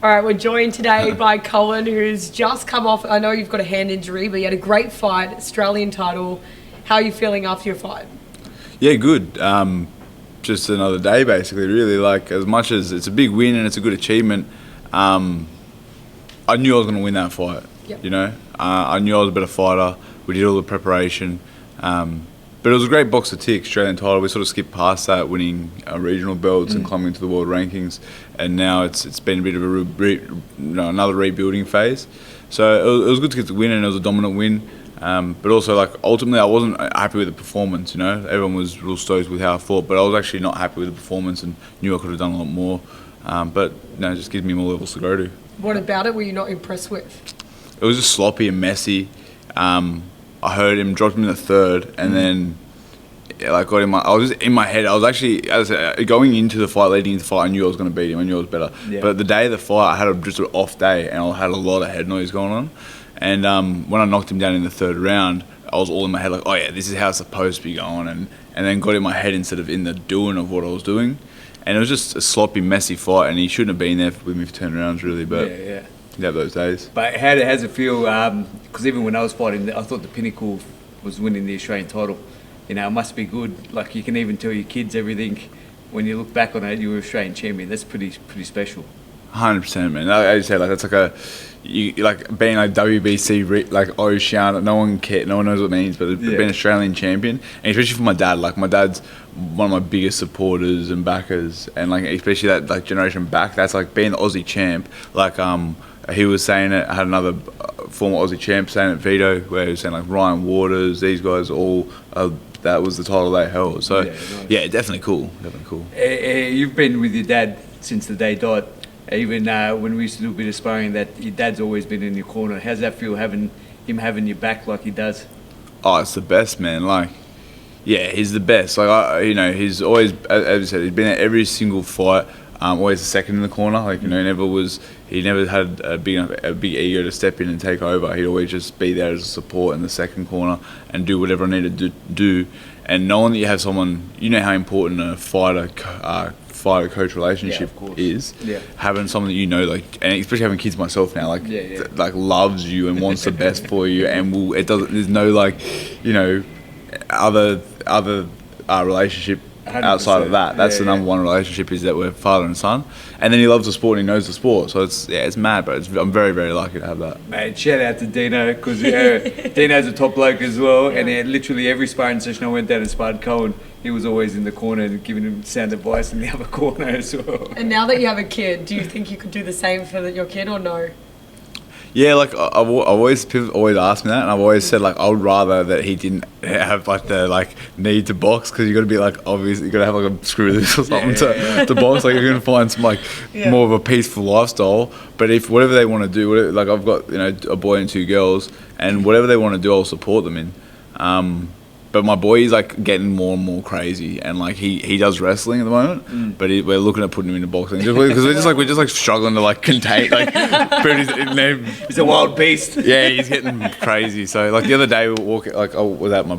All right, we're joined today by Koen, who's just come off, I know you've got a hand injury, but you had a great fight, Australian title. How are you feeling after your fight? Yeah, good. Just another day, basically, really. Like, as much as it's a big win and it's a good achievement, I knew I was going to win that fight, Yep. you know? I knew I was a better fighter. We did all the preparation. But it was a great box to tick, Australian title. We sort of skipped past that, winning regional belts and climbing into the world rankings. And now it's been a bit of another rebuilding phase. So it was good to get the win, and it was a dominant win. But also, like, ultimately, I wasn't happy with the performance, you know? Everyone was real stoked with how I fought, but I was actually not happy with the performance and knew I could have done a lot more. But, it just gives me more levels to go to. What about it were you not impressed with? It was just sloppy and messy. I heard him, dropped him in the third, and then I was just in my head. I was actually, as I said, going into the fight, leading into the fight, I knew I was going to beat him. I knew I was better. Yeah. But the day of the fight, I had just an off day, and I had a lot of head noise going on. And when I knocked him down in the third round, I was all in my head like, oh yeah, this is how it's supposed to be going, and then got in my head instead of in the doing of what I was doing. And it was just a sloppy, messy fight, and he shouldn't have been there with me for 10 rounds, really. But yeah. You have those days. But how does it feel? Because even when I was fighting, I thought the pinnacle was winning the Australian title. You know, it must be good. Like, you can even tell your kids everything. When you look back on it, you were Australian champion. That's pretty special. 100%, man. Like you said, like, that's like like being like WBC, like Oceania. No one knows what it means, but being Australian champion, and especially for my dad. Like, my dad's one of my biggest supporters and backers, and like especially that like generation back. That's like being the Aussie champ. Like he was saying it. I had another former Aussie champ saying it, Vito, where he was saying like Ryan Waters. These guys all. That was the title they held. So yeah, definitely cool. You've been with your dad since the day he died. Even when we used to do a bit of sparring, that your dad's always been in your corner. How's that feel, having him your back like he does? Oh, it's the best, man. Like, yeah, he's the best. Like, he's always, as you said, he's been at every single fight. Always the second in the corner. Like, he never had a big ego to step in and take over. He'd always just be there as a support in the second corner and do whatever I needed to do. And knowing that you have someone, you know how important a fighter-coach relationship is. Yeah. Having someone that you know, like, and especially having kids myself now, like, like loves you and wants the best for you, and there's no like, other relationship outside of that. That's the number one relationship, is that we're father and son, and then he loves the sport and he knows the sport. So it's mad, but I'm very, very lucky to have that. Man, shout out to Dino, because Dino's a top bloke as well, and literally every sparring session I went down and sparred Koen, he was always in the corner and giving him sound advice in the other corner as well. And now that you have a kid, do you think you could do the same for your kid, or no? Yeah, like I've always asked me that, and I've always said like I would rather that he didn't have like the need to box, because you got to be like, obviously you got to have like a screw loose or something to box. Like, you're gonna find some more of a peaceful lifestyle. But if whatever they want to do, like I've got a boy and 2 girls, and whatever they want to do, I'll support them in. But my boy is like getting more and more crazy, and like he does wrestling at the moment, but we're looking at putting him into boxing because we're just struggling to like contain he's a wild beast. Yeah, he's getting crazy. So like the other day we were walking, like I was at my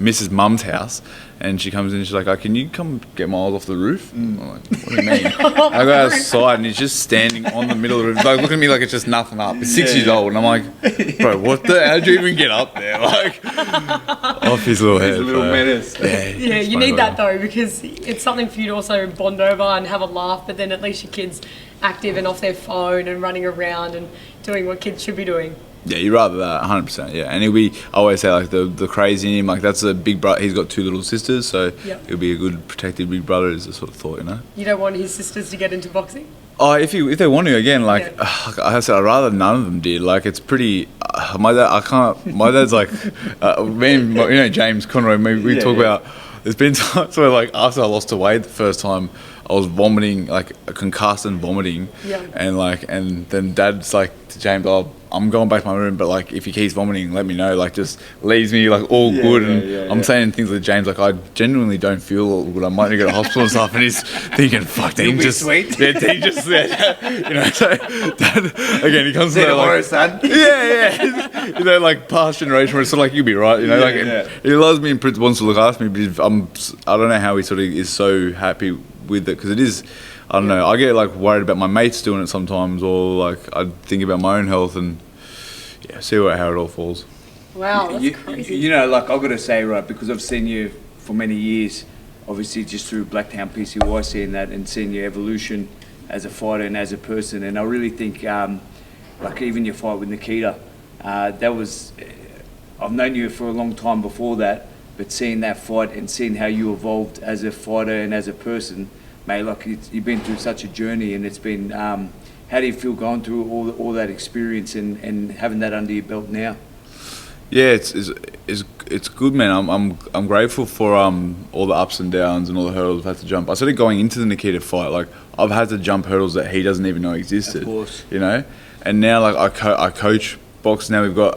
Mrs. Mum's house, and she comes in and she's like, can you come get Miles off the roof? I'm like, what do you mean? I go outside and he's just standing on the middle of the roof, like looking at me like it's just nothing up. He's 6 years old, and I'm like, bro, how'd you even get up there? Like, off his little head. He's a little menace. Yeah, you need that though, because it's something for you to also bond over and have a laugh, but then at least your kid's active and off their phone and running around and doing what kids should be doing. Yeah, you'd rather that, 100%. Yeah, and I always say like the crazy in him, like that's a big brother. He's got 2 little sisters, so he'll be a good protected big brother, is the sort of thought, You don't want his sisters to get into boxing? Oh, if they want to, again, like I said, I'd rather none of them did. Like, it's pretty. My dad's like, me and James Conroy. We talk about. There's been times where, like, after I lost the weight the first time, I was vomiting, like a concussed and vomiting, and then Dad's like to James, I'm going back to my room, but like if he keeps vomiting, let me know. Like, just leaves me like all good, and I'm saying things like James, like I genuinely don't feel all good. I might need to go to hospital and stuff, and he's thinking, fuck, Dean just, so Dad, again, he comes to that, like, son. Like past generation where it's sort of like, you'll be right, he loves me and wants to look after me, but I don't know how he sort of is so happy with it, because it is. I don't know. I get like worried about my mates doing it sometimes, or like I think about my own health and see how it all falls. Wow, that's crazy. You know, like I've got to say, right, because I've seen you for many years, obviously just through Blacktown PCY, seeing that and seeing your evolution as a fighter and as a person. And I really think, like even your fight with Nikita, that was, I've known you for a long time before that, but seeing that fight and seeing how you evolved as a fighter and as a person, mate, like you've been through such a journey, and it's been, how do you feel going through all that experience and having that under your belt now? Yeah, it's good, man. I'm grateful for all the ups and downs and all the hurdles I've had to jump. I started going into the Nikita fight, like I've had to jump hurdles that he doesn't even know existed. Of course. You know, and now like I coach box now. We've got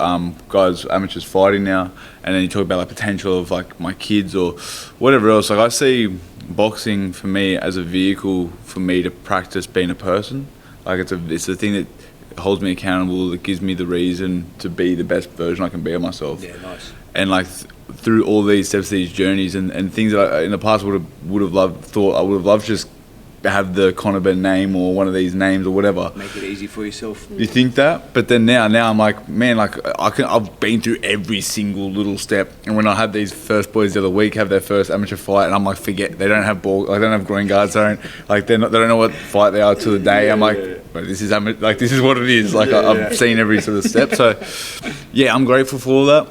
guys, amateurs fighting now, and then you talk about like potential of like my kids or whatever else. Like I see boxing for me as a vehicle for me to practice being a person. Like it's the thing that holds me accountable, that gives me the reason to be the best version I can be of myself. Yeah, nice. And like through all these steps, these journeys and things that I in the past would have loved to just have the Conor Ben name or one of these names or whatever. Make it easy for yourself. You think that? But then now I'm like, man, like I've been through every single little step. And when I had these first boys the other week have their first amateur fight, and I'm like, forget, they don't have ball, like they don't have groin guards, they don't know what fight they are till the day. I'm like, but this is what it is. Like I've seen every sort of step. So yeah, I'm grateful for all that.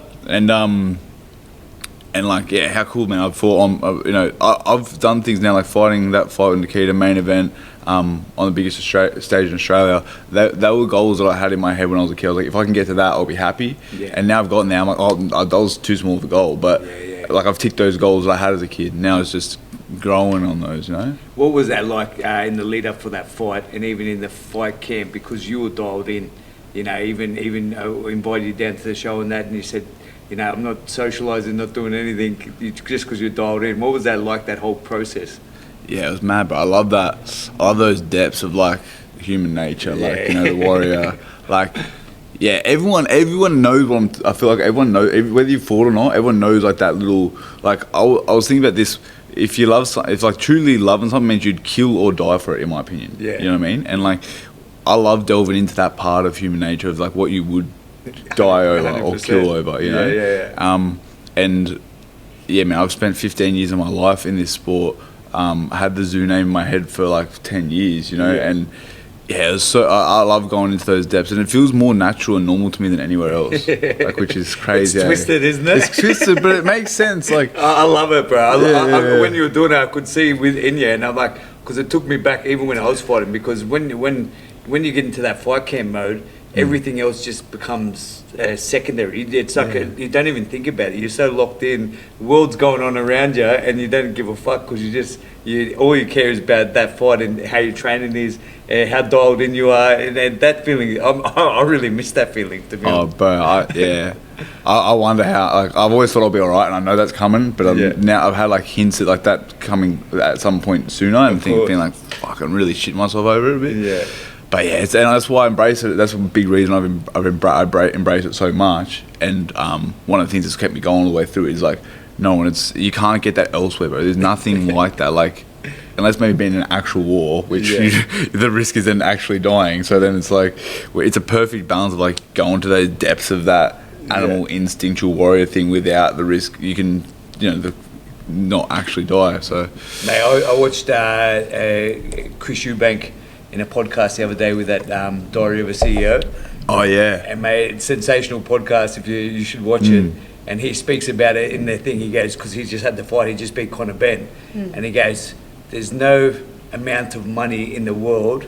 And like, yeah, how cool, man. I've fought on, you know, I've done things now, like fighting that fight with Nikita, main event, on the biggest stage in Australia. That were goals that I had in my head when I was a kid. I was like, if I can get to that, I'll be happy. Yeah. And now I've gotten there, I'm like, oh, that was too small of a goal. But like, I've ticked those goals that I had as a kid. Now it's just growing on those, you know? What was that like in the lead up for that fight, and even in the fight camp, because you were dialed in, you know, even invited you down to the show and that, and you said, you know, I'm not socialising, not doing anything, just because you're dialed in. What was that like, that whole process? Yeah, it was mad, but I love that. I love those depths of like human nature, like, you know, the warrior. Like, yeah, everyone knows I feel like everyone knows, whether you fought or not, everyone knows like that little, like, I was thinking about this. If you love something, if like truly loving something means you'd kill or die for it, in my opinion. Yeah. You know what I mean? And like, I love delving into that part of human nature of like what you would die over 100%. Or kill over, you know? Yeah. And yeah, man, I've spent 15 years of my life in this sport. I had the zoo name in my head for like 10 years, you know? Yeah. And yeah, it was I love going into those depths, and it feels more natural and normal to me than anywhere else. Like, which is crazy. It's twisted, isn't it? It's twisted, but it makes sense. Like, I love it, bro. When you were doing it, I could see within you, and I'm like, because it took me back even when I was fighting, because when you get into that fight camp mode, everything else just becomes secondary. It's like you don't even think about it. You're so locked in. The world's going on around you, and you don't give a fuck, because all you care is about that fight and how your training is, how dialed in you are, and that feeling. I really miss that feeling, to be honest. Oh, bro, I wonder how. Like, I've always thought I'll be alright, and I know that's coming, but now I've had like hints at like that coming at some point sooner, and being like, fuck, I'm really shitting myself over it a bit. Yeah. But yeah, and that's why I embrace it. That's a big reason I've embraced it so much. And one of the things that's kept me going all the way through it is like, you can't get that elsewhere, bro. There's nothing like that. Like, unless maybe being in an actual war, which the risk is then actually dying. So then it's like, it's a perfect balance of like going to those depths of that animal instinctual warrior thing without the risk. You can, not actually die. So, mate, I watched Chris Eubank in a podcast the other day with that Diary of a CEO. Oh yeah. And mate, it's a sensational podcast, if you should watch it. And he speaks about it in the thing. He goes, because he just had the fight, he just beat Conor Ben. And he goes, there's no amount of money in the world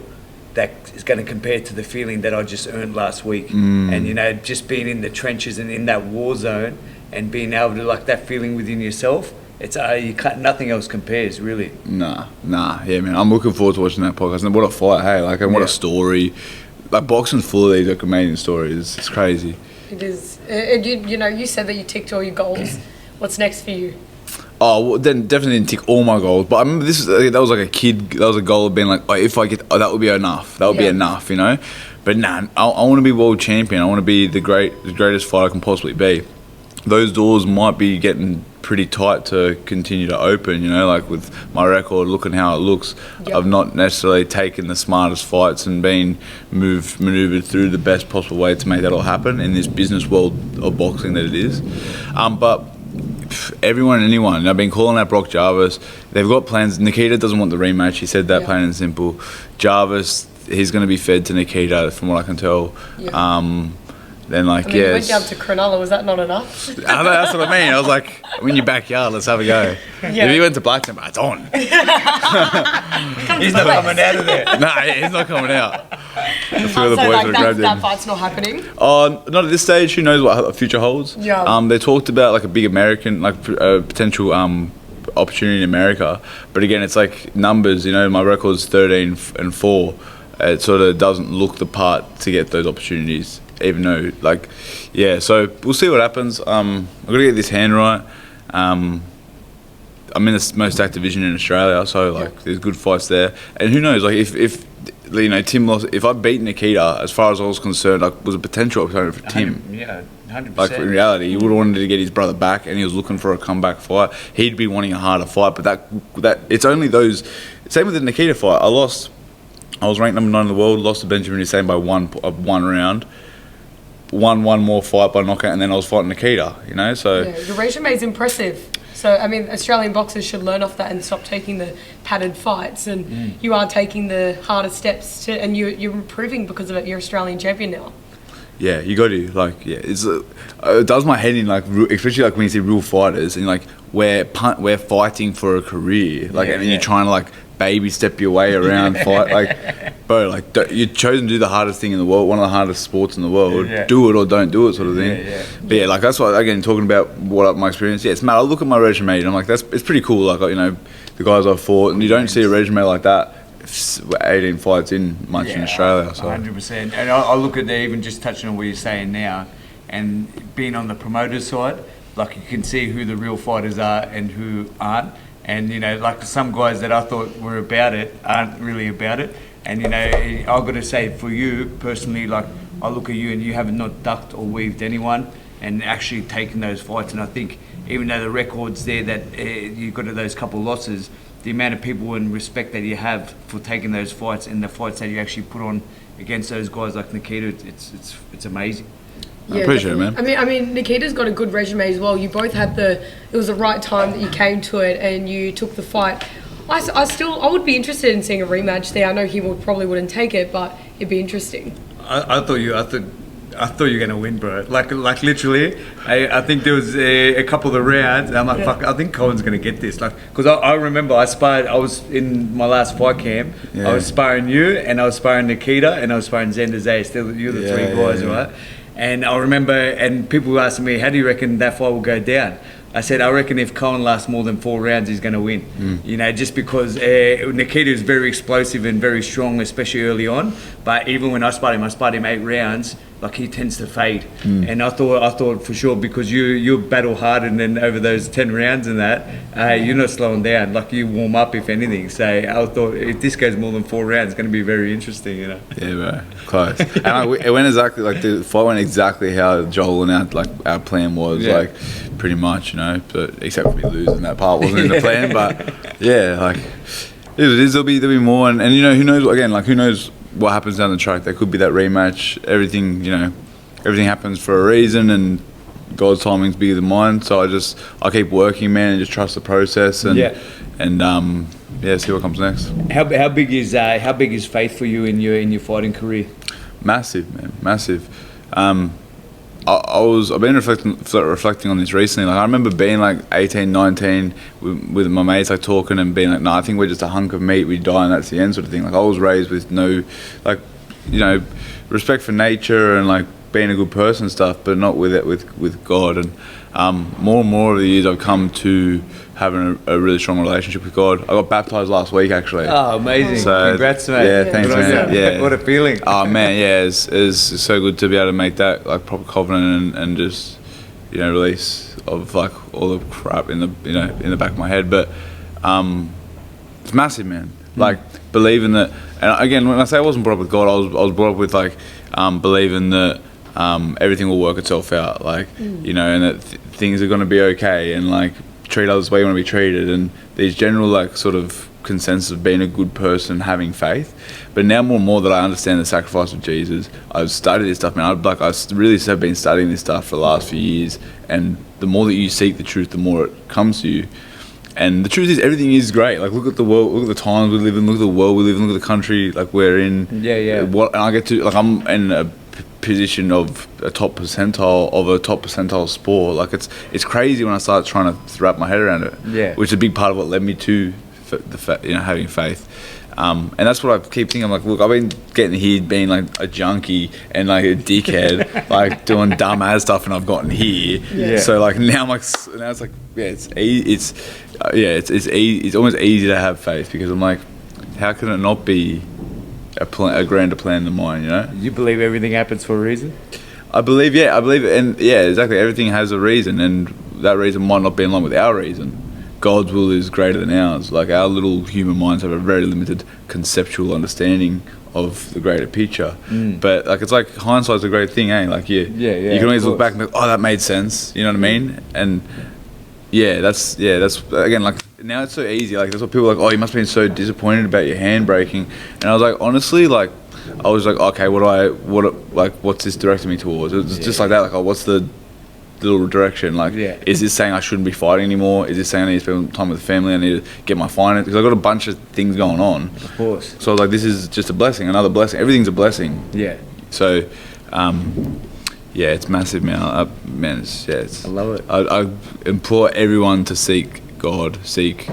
that is going to compare to the feeling that I just earned last week. And just being in the trenches and in that war zone and being able to, like, that feeling within yourself, it's nothing else compares, really. Yeah, man. I'm looking forward to watching that podcast. And what a fight, hey! Like, and what a story. Like, boxing's full of these like amazing stories. It's crazy. It is. You said that you ticked all your goals. What's next for you? Oh, well, then definitely didn't tick all my goals. But I remember that was like a kid. That was a goal of being like, if I get, that would be enough. That would be enough, you know. But nah, I want to be world champion. I want to be the greatest fighter I can possibly be. those doors might be getting pretty tight to continue to open, you know, like with my record, looking how it looks. Yep. I've not necessarily taken the smartest fights and been maneuvered through the best possible way to make that all happen in this business world of boxing that it is. But everyone and anyone, I've been calling out Brock Jarvis. They've got plans. Nikita doesn't want the rematch. He said that plain and simple. Jarvis, he's going to be fed to Nikita, from what I can tell. Yeah. Then, like, you went down to Cronulla, was that not enough? I know, that's what I mean. I was like, I'm in your backyard, let's have a go. Yeah. If he went to Blacktown, it's on. He's not coming out of there. No, he's not coming out. A few of the So, boys like, would have grabbed that him. fight's not happening? Not at this stage. Who knows what the future holds? Yeah. They talked about like a big American, like potential opportunity in America. But again, it's like numbers. You know, my record's 13-4. It sort of doesn't look the part to get those opportunities. Even though, like, yeah. So we'll see what happens. I've got to get this hand right. I'm in the most active division in Australia, so like, there's good fights there. And who knows, like, if you know, Tim lost. If I beat Nikita, as far as I was concerned, like, was a potential opponent for Tim. Yeah, 100%. Like, in reality, he would have wanted to get his brother back, and he was looking for a comeback fight. He'd be wanting a harder fight, but that it's only those. Same with the Nikita fight. I lost. I was ranked number 9 in the world. Lost to Benjamin Hussein by one round. Won one more fight by knockout, and then I was fighting Nikita. You know, so Your resume is impressive. So, I mean, Australian boxers should learn off that and stop taking the padded fights. And you are taking the harder steps and you're improving because of it. You're Australian champion now. yeah, you got to, like, yeah, it does my head in, like, especially like when you see real fighters and like we're fighting for a career, like, and then you're trying to like baby step your way around fight, like, bro, like, you've chosen to do the hardest thing in the world, one of the hardest sports in the world. Do it or don't do it, sort of thing. But yeah, like, that's why, again, talking about my experience. Yeah, it's mad. I look at my resume and I'm like, it's pretty cool. Like, you know, the guys I've fought, and you don't see a resume like that. 18 fights in much in Australia. So 100%. And I look at even just touching on what you're saying now, and being on the promoter's side, like, you can see who the real fighters are and who aren't. And, you know, like, some guys that I thought were about it aren't really about it. And, you know, I've got to say, for you personally, like, I look at you and you haven't not ducked or weaved anyone and actually taken those fights. And I think even though the record's there that you've got those couple of losses, the amount of people and respect that you have for taking those fights and the fights that you actually put on against those guys like Nikita, it's amazing. I appreciate it, man. I mean, Nikita's got a good resume as well. You both had it was the right time that you came to it and you took the fight. I would be interested in seeing a rematch there. I know he probably wouldn't take it, but it'd be interesting. I thought you were gonna win, bro. Like literally, I think there was a couple of the rounds. And I'm like, fuck, I think Koen's gonna get this. Like, because I remember I was in my last fight camp. Yeah. I was sparring you, and I was sparring Nikita, and I was sparring Xander Zay. Still, you're the three guys, right? And I remember, and people were asking me, how do you reckon that fight will go down? I said, I reckon if Koen lasts more than 4 rounds, he's going to win. You know, just because Nikita is very explosive and very strong, especially early on. But even when I sparred him 8 rounds, like, he tends to fade. And I thought for sure, because you battle hard, and then over those 10 rounds and that, you're not slowing down. Like, you warm up, if anything. So I thought if this goes more than 4 rounds, it's going to be very interesting, you know. Yeah, bro, close. And it went exactly, like, the fight went exactly how Joel and our plan was, like, pretty much, you know. But except for me losing, that part wasn't in the plan. But yeah, like, there'll be more, and you know, who knows what happens down the track. There could be that rematch. Everything happens for a reason, and God's timing's bigger than mine. So I keep working, man, and just trust the process, and see what comes next. How big is faith for you in your fighting career? Massive, man, massive. I've been reflecting on this recently. Like, I remember being like 18, 19 with my mates, like, talking and being like, no, I think we're just a hunk of meat, we die and that's the end, sort of thing. Like, I was raised with no, like, you know, respect for nature and like being a good person and stuff, but not with it with God. And more and more of the years I've come to having a really strong relationship with God. I got baptized last week, actually. Oh, amazing. So, congrats, mate. Yeah, thanks, man. Yeah. What a feeling. Oh, man, yeah, it's so good to be able to make that, like, proper covenant and just, you know, release of, like, all the crap in the back of my head. But it's massive, man. Like, believing that, and again, when I say I wasn't brought up with God, I was brought up with, like, believing that everything will work itself out. Like, you know, and that things are going to be okay, and like treat others the way you want to be treated, and these general like sort of consensus of being a good person, having faith. But now more and more that I understand the sacrifice of Jesus, I've studied this stuff, man. I really have been studying this stuff for the last few years, and the more that you seek the truth, the more it comes to you. And the truth is, everything is great. Like, look at the world, look at the times we live in, look at the world we live in, look at the country like we're in. And I get to, like, I'm in a position of a top percentile sport. Like, it's crazy when I start trying to wrap my head around it. Yeah. Which is a big part of what led me to having faith. And that's what I keep thinking. I'm like, look, I've been getting here being like a junkie and like a dickhead, like doing dumb ass stuff, and I've gotten here. Yeah. So like now it's like it's almost easy to have faith, because I'm like, how can it not be a grander plan than mine? You know. You believe everything happens for a reason? I believe, and yeah, exactly. Everything has a reason, and that reason might not be in line with our reason. God's will is greater than ours. Like, our little human minds have a very limited conceptual understanding of the greater picture. But like, it's like hindsight's a great thing, eh? Like, you can always look back and go, oh, that made sense. You know what I mean? And that's again, like, now it's so easy. Like, that's what people are like, oh, you must have been so disappointed about your hand breaking. And I was like, honestly, like, I was like, okay, what's this directing me towards? It's just like that. Like, oh, what's the little direction? Like, is this saying I shouldn't be fighting anymore? Is this saying I need to spend time with the family? I need to get my finance, because I've got a bunch of things going on. Of course. So I was like, this is just a blessing, another blessing. Everything's a blessing. Yeah. So, it's massive, man. I love it. I implore everyone to seek God, seek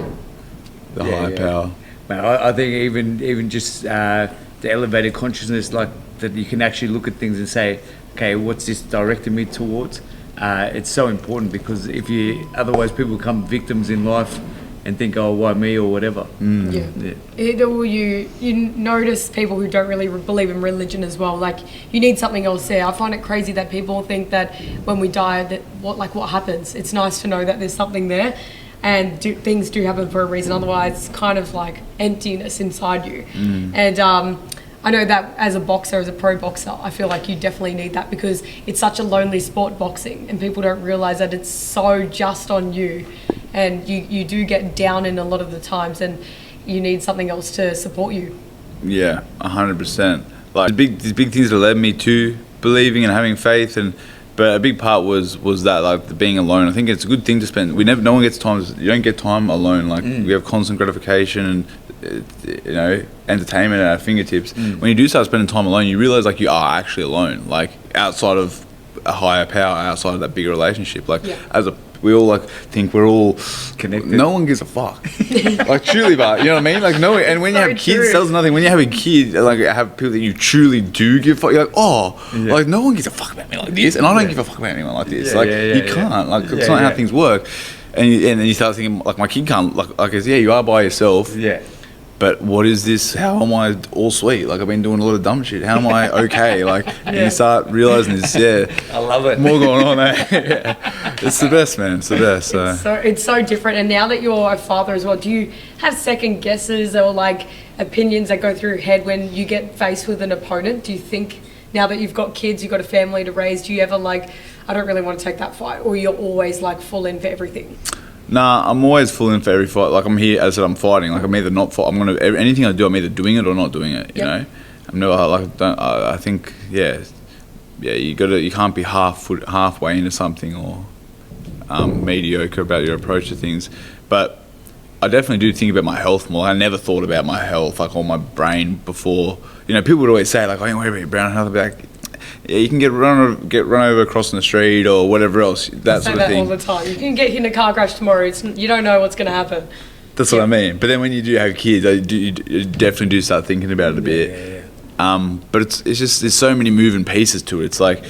the higher power. Man, I think even just the elevated consciousness, like that, you can actually look at things and say, okay, what's this directing me towards? It's so important, because otherwise people become victims in life and think, oh, why me, or whatever. You notice people who don't really believe in religion as well. Like, you need something else there. I find it crazy that people think that when we die, that what happens. It's nice to know that there's something there, and things do happen for a reason. Otherwise, it's kind of like emptiness inside you. And I know that as a boxer, as a pro boxer, I feel like you definitely need that, because it's such a lonely sport, boxing, and people don't realise that it's so just on you, and you do get down in a lot of the times, and you need something else to support you. Yeah, 100%. Like, these big things that led me to believing and having faith, but a big part was that, like, the being alone. I think it's a good thing to spend. No one gets time. You don't get time alone. Like, we have constant gratification and entertainment at our fingertips. When you do start spending time alone, you realize, like, you are actually alone, like, outside of a higher power, outside of that bigger relationship. Like, we all like think we're all connected. No one gives a fuck. Like, truly, but you know what I mean? Like, no. And when you have kids, tells nothing. When you have a kid, like, have people that you truly do give a fuck, you're like, like, no one gives a fuck about me like this, and I don't give a fuck about anyone like this. You can't. Like, it's not how things work. And then you start thinking, like, my kid can't. Like, you are by yourself. Yeah. But what is this? How am I all sweet? Like, I've been doing a lot of dumb shit. How am I okay? Like, and you start realizing this. I love it. More going on, eh? It's the best, man. It's the best. It's so different. And now that you're a father as well, do you have second guesses or like opinions that go through your head when you get faced with an opponent? Do you think, now that you've got kids, you've got a family to raise, do you ever like, I don't really want to take that fight, or you're always like full in for everything? Nah, I'm always full in for every fight. Like, I'm here, as I said, I'm fighting. Like, I'm either not fighting. Anything I do, I'm either doing it or not doing it. You know, I'm never like, I think, you can't be halfway into something, or mediocre about your approach to things. But I definitely do think about my health more. I never thought about my health, like, on my brain before. You know, people would always say, like, oh, you worry about your brown health. I'd be like, yeah, you can get run over crossing the street or whatever else. That sort of thing. All the time. You can get hit in a car crash tomorrow. You don't know what's going to happen. That's what I mean. But then when you do have kids, you definitely do start thinking about it a bit. But it's just, there's so many moving pieces to it. It's like,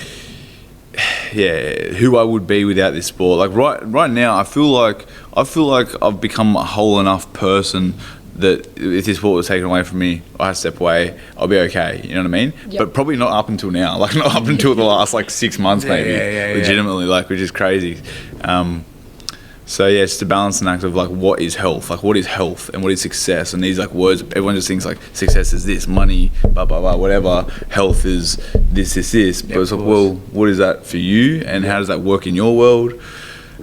who I would be without this sport. Like, right now, I feel like I've become a whole enough person that if this sport was taken away from me, I step away, I'll be okay. You know what I mean? Yep. But probably not up until now. Like, not up until the last, like, 6 months, maybe. Legitimately, like, which is crazy. So yeah, it's the balancing act of like what is health, and what is success, and these like words everyone just thinks like success is this, money, blah blah blah, whatever. Health is this. But it's like, well, what is that for you, and how does that work in your world?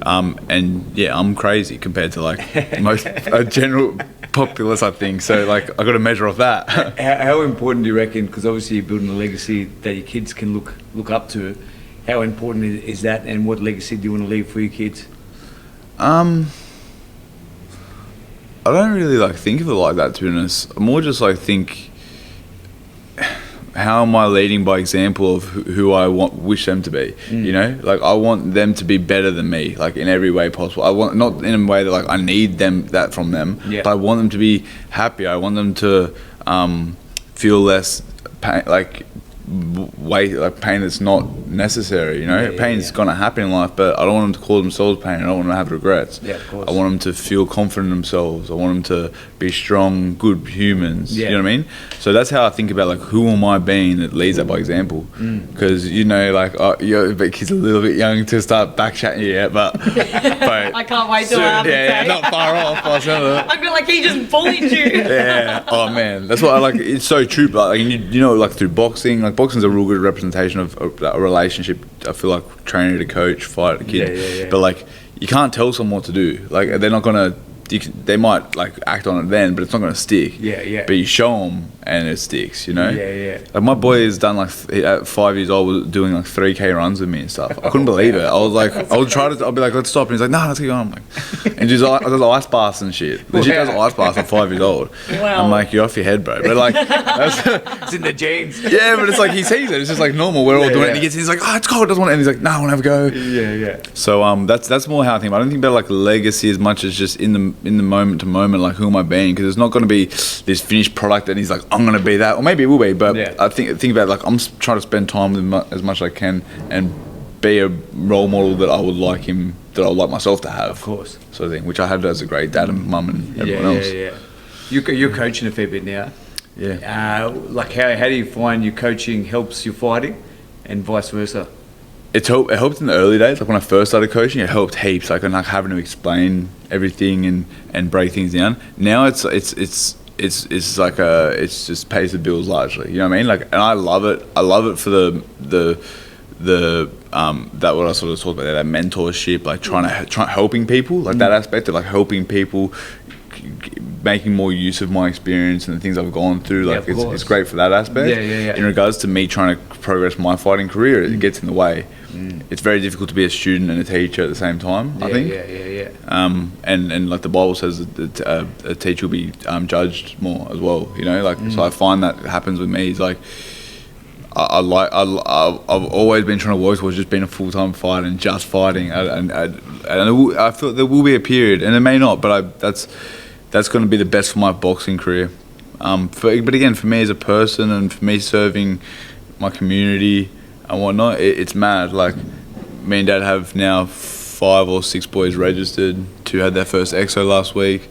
And yeah, I'm crazy compared to like most general populace, I think. So like I got to measure off that. How important do you reckon? Because obviously you're building a legacy that your kids can look up to. How important is that, and what legacy do you want to leave for your kids? I don't really like think of it like that, to be honest. I more just like think, how am I leading by example of who I wish them to be? You know, like I want them to be better than me, like in every way possible. I want, not in a way that like I need that from them, but I want them to be happy. I want them to feel less pain, like pain that's not necessary, you know. Pain's gonna happen in life, but I don't want them to cause themselves pain. I don't want them to have regrets. Of course. I want them to feel confident in themselves. I want them to be strong, good humans. You know what I mean? So that's how I think about like, who am I being that leads that by example? Because you know, like but kids are a little bit young to start back chatting you yet, but I can't wait till I have not far off. I feel like he just bullied you. Oh man, that's what I like. It's so true, but like, you know, like through boxing, like boxing's a real good representation of a relationship. I feel like trainer to coach, fighter to kid, but like you can't tell someone what to do. Like they're not gonna. They might like act on it then, but it's not gonna stick. But you show them and it sticks, you know. Like my boy has done like at 5 years old, was doing like 3K runs with me and stuff. I couldn't believe it. I was like, I'll be like, let's stop, and he's like, no, let's keep going. I'm like, and just does ice baths and shit. Legit does ice baths at 5 years old. Wow. I'm like, you're off your head, bro. But like, It's in the genes. yeah, but it's like he sees it. It's just like normal. We're all doing it. And he gets in. He's like, oh, it's cold. Doesn't want it. And he's like, no, I want to have a go. So that's more how I think about it. I don't think about like legacy as much as just in the moment to moment, like who am I being? Because it's not going to be this finished product and he's like, I'm going to be that, or maybe it will be, but I think about like, I'm trying to spend time with him as much as I can and be a role model that I would like him, that I would like myself to have, of course, sort of thing, which I had as a great dad and mum and everyone else. You're coaching a fair bit now. Like how do you find your coaching helps your fighting and vice versa? It helped in the early days, like when I first started coaching, it helped heaps, like having to explain everything and break things down. Now it's like it's just pays the bills largely, you know what I mean? Like, and I love it for the that what I sort of talked about there, that mentorship, like trying helping people, like that aspect of like helping people, making more use of my experience and the things I've gone through. Like it's great for that aspect. In regards to me trying to progress my fighting career, it gets in the way. It's very difficult to be a student and a teacher at the same time, I think. And like the Bible says that a teacher will be judged more as well, you know, like so I find that happens with me. It's like I've always been trying to work towards just being a full-time fighter and just fighting, and I feel there will be a period, and it may not, but that's going to be the best for my boxing career. But again, for me as a person and for me serving my community and whatnot, it's mad. Like, me and Dad have now 5 or 6 boys registered. 2 had their first exo last week.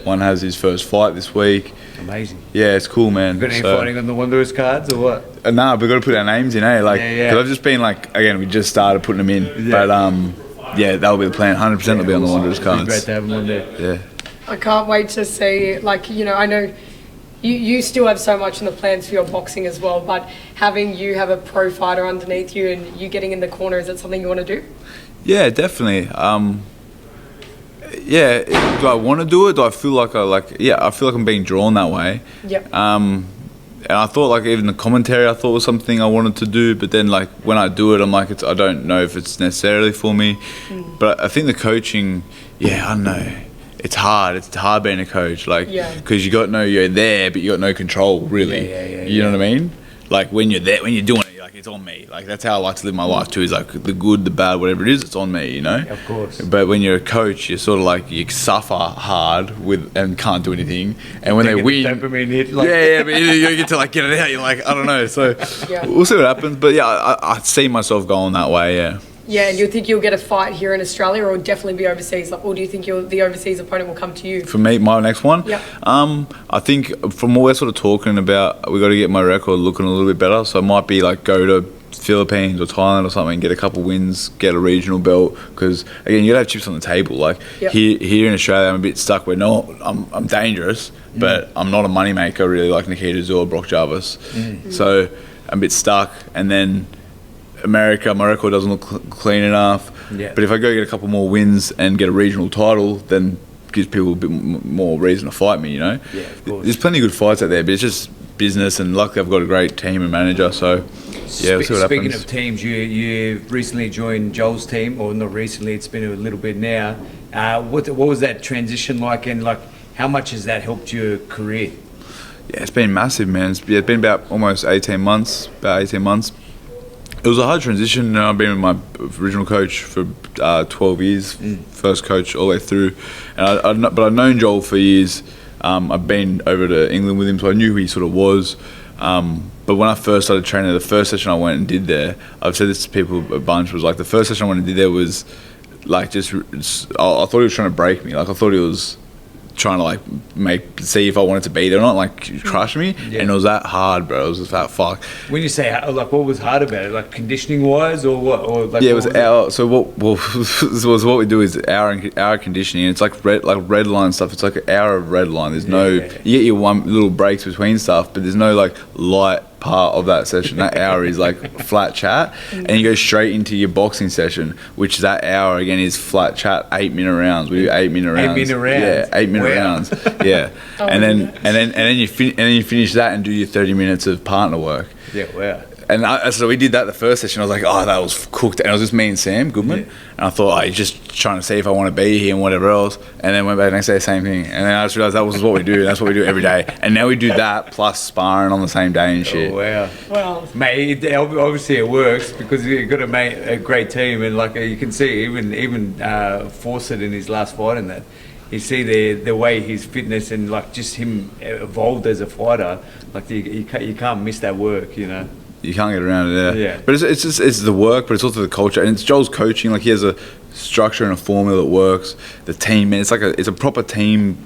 1 has his first fight this week. Amazing. Yeah, it's cool, man. Got any fighting on the Wanderers cards or what? Nah, we've got to put our names in, eh? Like, because I've just been like, again, we just started putting them in. But that'll be the plan. 100% they'll be on the Wanderers cards. It'd be great to have them on there. Yeah. I can't wait to see, like, you know, I know you still have so much in the plans for your boxing as well, but having you have a pro fighter underneath you and you getting in the corner, is that something you want to do? Yeah, definitely. Do I want to do it? Do I feel like I feel like I'm being drawn that way. And I thought, like, even the commentary I thought was something I wanted to do, but then like when I do it, I'm like, I don't know if it's necessarily for me. But I think the coaching, I don't know. It's hard. It's hard being a coach, like, because you're there, but you got no control, really. You know what I mean? Like when you're there, when you're doing it, you're like, it's on me. Like that's how I like to live my life too. Is like the good, the bad, whatever it is, it's on me. You know. Of course. But when you're a coach, you're sort of like you suffer hard and can't do anything. And when they win, dopamine hit, like but you get to like get it out. You're like, I don't know. So we'll see what happens. But I see myself going that way. Yeah. Yeah, and you think you'll get a fight here in Australia or definitely be overseas? Like, or do you think the overseas opponent will come to you? For me, my next one? I think from what we're sort of talking about, we got to get my record looking a little bit better. So it might be like go to Philippines or Thailand or something, get a couple wins, get a regional belt. Because again, you gotta have chips on the table. Like here in Australia, I'm a bit stuck. I'm dangerous, but I'm not a moneymaker really like Nikita or Brock Jarvis. So I'm a bit stuck. And then America, my record doesn't look clean enough. But if I go get a couple more wins and get a regional title, then gives people a bit more reason to fight me, you know? Yeah, of course. There's plenty of good fights out there, but it's just business, and luckily I've got a great team and manager, so yeah, we'll see what Speaking happens. of teams, you recently joined Joel's team, or not recently, it's been a little bit now. What was that transition like, and like how much has that helped your career? Yeah, it's been massive, man. It's been about almost 18 months. It was a hard transition. You know, I've been with my original coach for 12 years, first coach all the way through. And but I've known Joel for years. I've been over to England with him, so I knew who he sort of was. But when I first started training, the first session I went and did there, I've said this to people a bunch, was like the first session I went and did there was like I thought he was trying to break me. Like I thought he was trying to like see if I wanted to be there or not, like crush me. And it was that hard, bro. It was just that fuck. When you say like, what was hard about it, like conditioning wise, or what? Or like, yeah, it was our. So what we do is our conditioning. And it's like red line stuff. It's like an hour of red line. There's no, you get your one little breaks between stuff, but there's no like light part of that session. That hour is like flat chat, and you go straight into your boxing session, which that hour again is flat chat. 8-minute rounds. We do 8-minute rounds. 8-minute rounds. Yeah, 8-minute rounds. Yeah, and then you finish that and do your 30 minutes of partner work. Yeah, wow. And so we did that the first session. I was like, oh, that was cooked. And it was just me and Sam Goodman. And I thought, oh, he's just trying to see if I want to be here and whatever else. And then went back the next day, same thing. And then I just realised that was what we do. That's what we do every day. And now we do that plus sparring on the same day and shit. Oh, wow. Well, Mate, obviously it works because you've got a great team. And like you can see, even Fawcett in his last fight and that, you see the way his fitness and like just him evolved as a fighter. Like you can't miss that work, you know. You can't get around it, yeah. But it's the work, but it's also the culture, and it's Joel's coaching. Like he has a structure and a formula that works. The team, man, it's a proper team.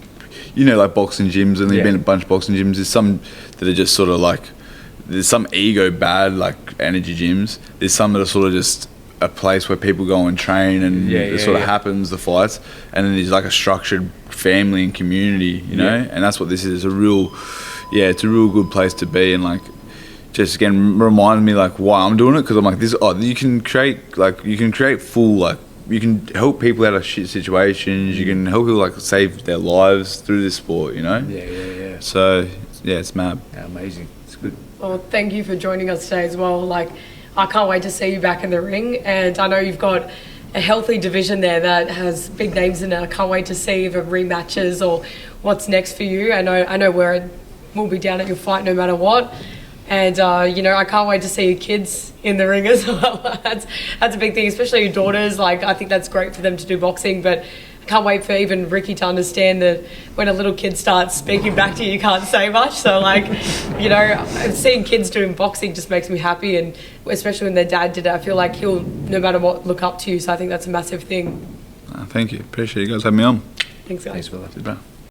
You know, like boxing gyms, and there's been a bunch of boxing gyms. There's some that are just sort of like, there's some ego bad like energy gyms. There's some that are sort of just a place where people go and train, and it sort of happens, the fights, and then there's like a structured family and community, you know, and that's what this is. It's a real good place to be, and like. Just again reminded me like why I'm doing it, because I'm like this. Oh, you can create full, like you can help people out of shit situations. You can help people like save their lives through this sport, you know. Yeah. So yeah, it's mad. Yeah, amazing. It's good. well, thank you for joining us today as well. Like, I can't wait to see you back in the ring, and I know you've got a healthy division there that has big names in it. I can't wait to see the rematches or what's next for you. I know we'll be down at your fight no matter what. And, I can't wait to see your kids in the ring as well. That's a big thing, especially your daughters. Like, I think that's great for them to do boxing, but I can't wait for even Ricky to understand that when a little kid starts speaking back to you, you can't say much. So, seeing kids doing boxing just makes me happy, and especially when their dad did it, I feel like he'll, no matter what, look up to you. So I think that's a massive thing. Thank you. Appreciate you guys having me on. Thanks, guys. Thanks, Will. Bye.